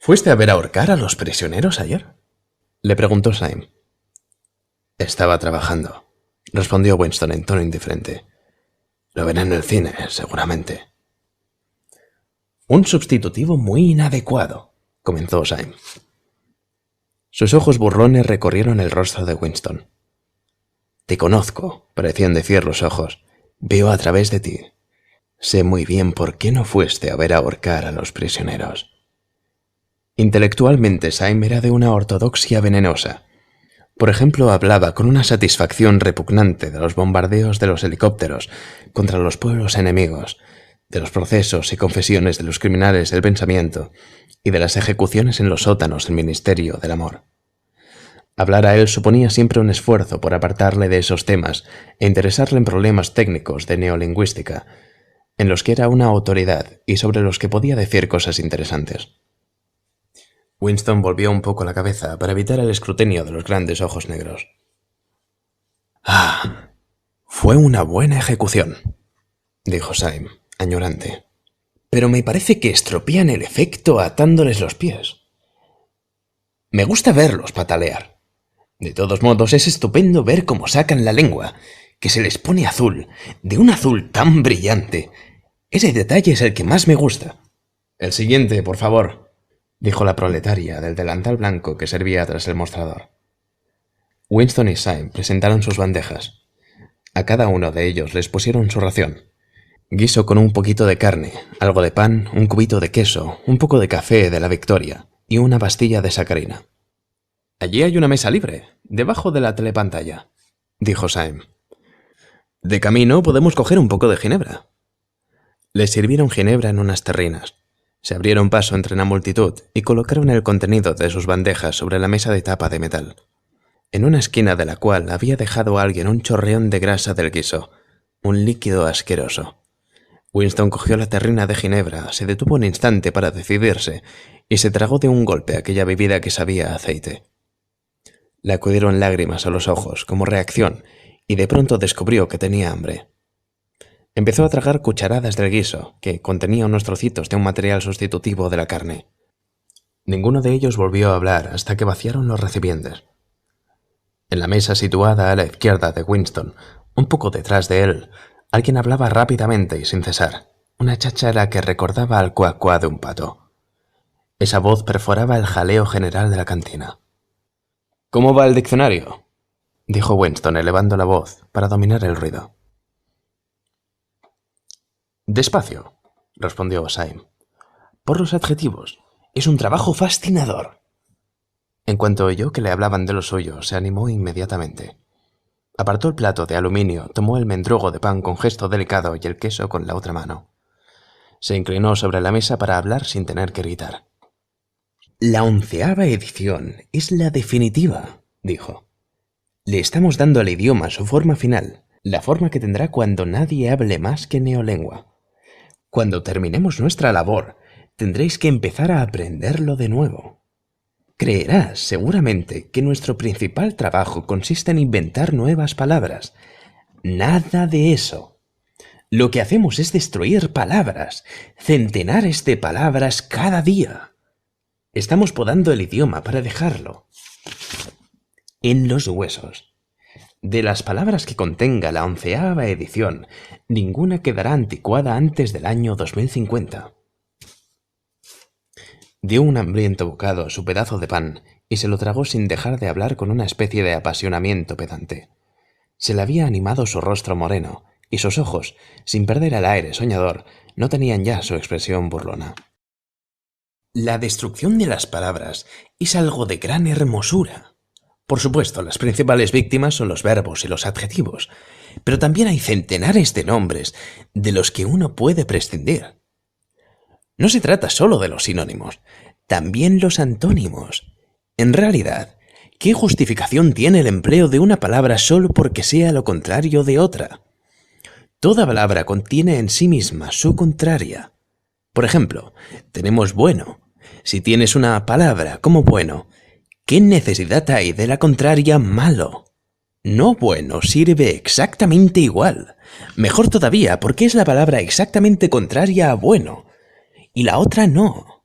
¿Fuiste a ver ahorcar a los prisioneros ayer?, le preguntó Syme. Estaba trabajando, respondió Winston en tono indiferente. Lo veré en el cine, seguramente. Un sustitutivo muy inadecuado, comenzó Syme. Sus ojos burlones recorrieron el rostro de Winston. Te conozco, parecían decir los ojos. Veo a través de ti. Sé muy bien por qué no fuiste a ver ahorcar a los prisioneros. Intelectualmente, Syme era de una ortodoxia venenosa. Por ejemplo, hablaba con una satisfacción repugnante de los bombardeos de los helicópteros contra los pueblos enemigos, de los procesos y confesiones de los criminales del pensamiento y de las ejecuciones en los sótanos del Ministerio del Amor. Hablar a él suponía siempre un esfuerzo por apartarle de esos temas e interesarle en problemas técnicos de neolingüística, en los que era una autoridad y sobre los que podía decir cosas interesantes. Winston volvió un poco la cabeza para evitar el escrutinio de los grandes ojos negros. «Ah, fue una buena ejecución», dijo Syme, añorante. «Pero me parece que estropían el efecto atándoles los pies. Me gusta verlos patalear. De todos modos, es estupendo ver cómo sacan la lengua, que se les pone azul, de un azul tan brillante. Ese detalle es el que más me gusta». «El siguiente, por favor», dijo la proletaria del delantal blanco que servía tras el mostrador. Winston y Syme presentaron sus bandejas. A cada uno de ellos les pusieron su ración. Guiso con un poquito de carne, algo de pan, un cubito de queso, un poco de café de la Victoria y una pastilla de sacarina. «Allí hay una mesa libre, debajo de la telepantalla», dijo Syme. «De camino podemos coger un poco de ginebra». Les sirvieron ginebra en unas terrinas. Se abrieron paso entre la multitud y colocaron el contenido de sus bandejas sobre la mesa de tapa de metal, en una esquina de la cual había dejado alguien un chorreón de grasa del guiso, un líquido asqueroso. Winston cogió la terrina de ginebra, se detuvo un instante para decidirse y se tragó de un golpe aquella bebida que sabía a aceite. Le acudieron lágrimas a los ojos como reacción y de pronto descubrió que tenía hambre. Empezó a tragar cucharadas del guiso, que contenía unos trocitos de un material sustitutivo de la carne. Ninguno de ellos volvió a hablar hasta que vaciaron los recipientes. En la mesa situada a la izquierda de Winston, un poco detrás de él, alguien hablaba rápidamente y sin cesar, una cháchara que recordaba al cuacuá de un pato. Esa voz perforaba el jaleo general de la cantina. «¿Cómo va el diccionario?», dijo Winston elevando la voz para dominar el ruido. «Despacio», respondió Syme. «Por los adjetivos. Es un trabajo fascinador». En cuanto oyó que le hablaban de lo suyo, se animó inmediatamente. Apartó el plato de aluminio, tomó el mendrugo de pan con gesto delicado y el queso con la otra mano. Se inclinó sobre la mesa para hablar sin tener que gritar. «La 11ª edición es la definitiva», dijo. «Le estamos dando al idioma su forma final, la forma que tendrá cuando nadie hable más que neolengua. Cuando terminemos nuestra labor, tendréis que empezar a aprenderlo de nuevo. Creerás, seguramente, que nuestro principal trabajo consiste en inventar nuevas palabras. Nada de eso. Lo que hacemos es destruir palabras, centenares de palabras cada día. Estamos podando el idioma para dejarlo en los huesos. De las palabras que contenga la 11ª edición, ninguna quedará anticuada antes del año 2050. Dio un hambriento bocado a su pedazo de pan y se lo tragó sin dejar de hablar con una especie de apasionamiento pedante. Se le había animado su rostro moreno y sus ojos, sin perder el aire soñador, no tenían ya su expresión burlona. La destrucción de las palabras es algo de gran hermosura. Por supuesto, las principales víctimas son los verbos y los adjetivos, pero también hay centenares de nombres de los que uno puede prescindir. No se trata solo de los sinónimos, también los antónimos. En realidad, ¿qué justificación tiene el empleo de una palabra solo porque sea lo contrario de otra? Toda palabra contiene en sí misma su contraria. Por ejemplo, tenemos bueno. Si tienes una palabra como bueno, ¿qué necesidad hay de la contraria malo? No bueno sirve exactamente igual. Mejor todavía, porque es la palabra exactamente contraria a bueno, y la otra no.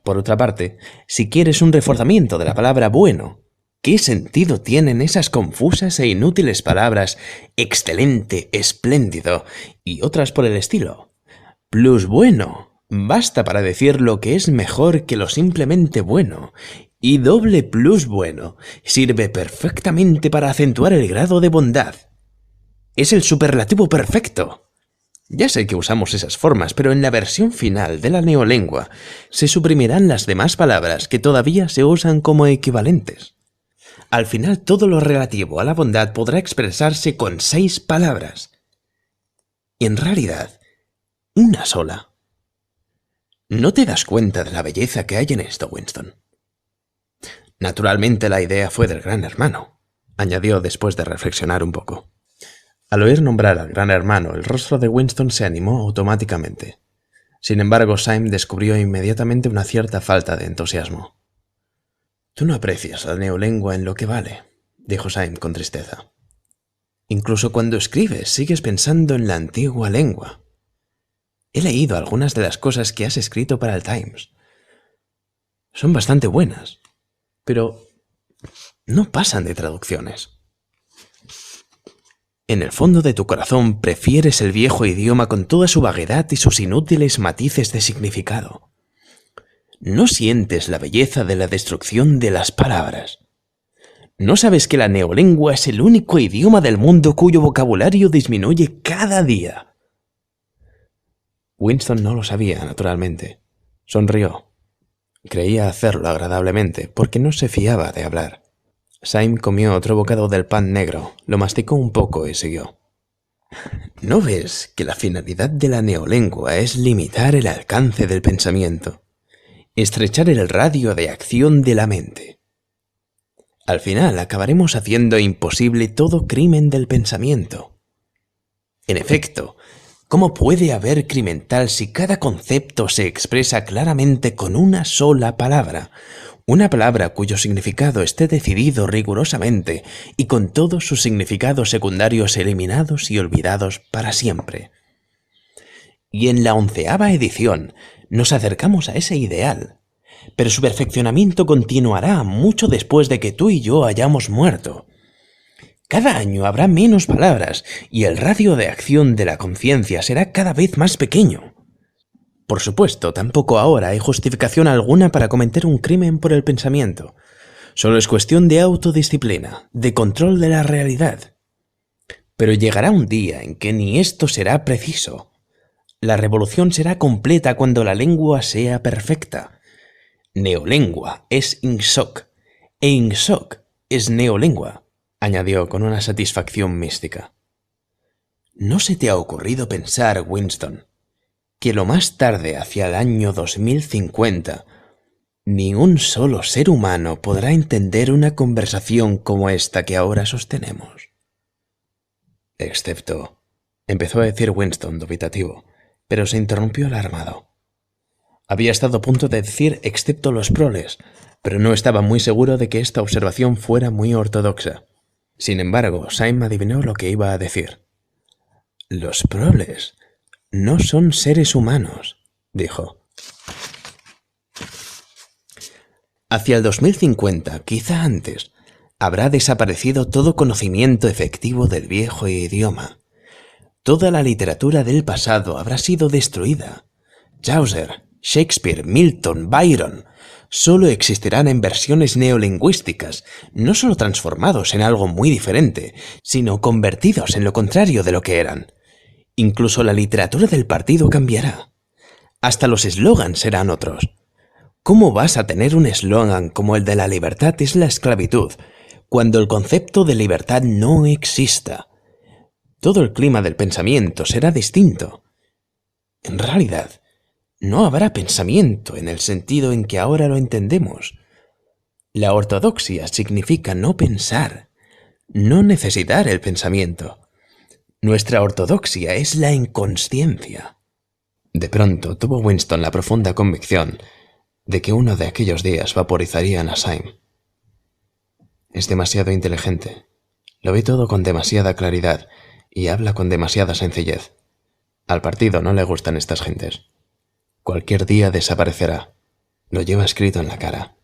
Por otra parte, si quieres un reforzamiento de la palabra bueno, ¿qué sentido tienen esas confusas e inútiles palabras excelente, espléndido y otras por el estilo? Plus bueno basta para decir lo que es mejor que lo simplemente bueno, y doble plus bueno sirve perfectamente para acentuar el grado de bondad. Es el superlativo perfecto. Ya sé que usamos esas formas, pero en la versión final de la neolengua se suprimirán las demás palabras que todavía se usan como equivalentes. Al final todo lo relativo a la bondad podrá expresarse con 6 palabras. Y en realidad, una sola. ¿No te das cuenta de la belleza que hay en esto, Winston? Naturalmente la idea fue del Gran Hermano, añadió después de reflexionar un poco. Al oír nombrar al Gran Hermano, el rostro de Winston se animó automáticamente. Sin embargo, Syme descubrió inmediatamente una cierta falta de entusiasmo. «Tú no aprecias la neolengua en lo que vale», dijo Syme con tristeza. «Incluso cuando escribes, sigues pensando en la antigua lengua. He leído algunas de las cosas que has escrito para el Times. Son bastante buenas, pero no pasan de traducciones. En el fondo de tu corazón prefieres el viejo idioma con toda su vaguedad y sus inútiles matices de significado. No sientes la belleza de la destrucción de las palabras. ¿No sabes que la neolengua es el único idioma del mundo cuyo vocabulario disminuye cada día?» Winston no lo sabía, naturalmente. Sonrió. Creía hacerlo agradablemente, porque no se fiaba de hablar. Syme comió otro bocado del pan negro, lo masticó un poco y siguió. ¿No ves que la finalidad de la neolengua es limitar el alcance del pensamiento, estrechar el radio de acción de la mente? Al final acabaremos haciendo imposible todo crimen del pensamiento. En efecto, ¿cómo puede haber crimen tal si cada concepto se expresa claramente con una sola palabra? Una palabra cuyo significado esté decidido rigurosamente y con todos sus significados secundarios eliminados y olvidados para siempre. Y en la 11ª edición nos acercamos a ese ideal, pero su perfeccionamiento continuará mucho después de que tú y yo hayamos muerto. Cada año habrá menos palabras y el radio de acción de la conciencia será cada vez más pequeño. Por supuesto, tampoco ahora hay justificación alguna para cometer un crimen por el pensamiento. Solo es cuestión de autodisciplina, de control de la realidad. Pero llegará un día en que ni esto será preciso. La revolución será completa cuando la lengua sea perfecta. Neolengua es Ingsoc, e Ingsoc es neolengua, añadió con una satisfacción mística. ¿No se te ha ocurrido pensar, Winston, que lo más tarde, hacia el año 2050, ni un solo ser humano podrá entender una conversación como esta que ahora sostenemos? Excepto, empezó a decir Winston dubitativo, pero se interrumpió alarmado. Había estado a punto de decir excepto los proles, pero no estaba muy seguro de que esta observación fuera muy ortodoxa. Sin embargo, Syme adivinó lo que iba a decir. Los proles no son seres humanos, dijo. Hacia el 2050, quizá antes, habrá desaparecido todo conocimiento efectivo del viejo idioma. Toda la literatura del pasado habrá sido destruida. Chaucer, Shakespeare, Milton, Byron, solo existirán en versiones neolingüísticas, no solo transformados en algo muy diferente, sino convertidos en lo contrario de lo que eran. Incluso la literatura del partido cambiará. Hasta los eslogans serán otros. ¿Cómo vas a tener un eslogan como el de la libertad es la esclavitud, cuando el concepto de libertad no exista? Todo el clima del pensamiento será distinto. En realidad, no habrá pensamiento en el sentido en que ahora lo entendemos. La ortodoxia significa no pensar, no necesitar el pensamiento. Nuestra ortodoxia es la inconsciencia. De pronto tuvo Winston la profunda convicción de que uno de aquellos días vaporizarían a Syme. Es demasiado inteligente, lo ve todo con demasiada claridad y habla con demasiada sencillez. Al partido no le gustan estas gentes. Cualquier día desaparecerá. Lo lleva escrito en la cara.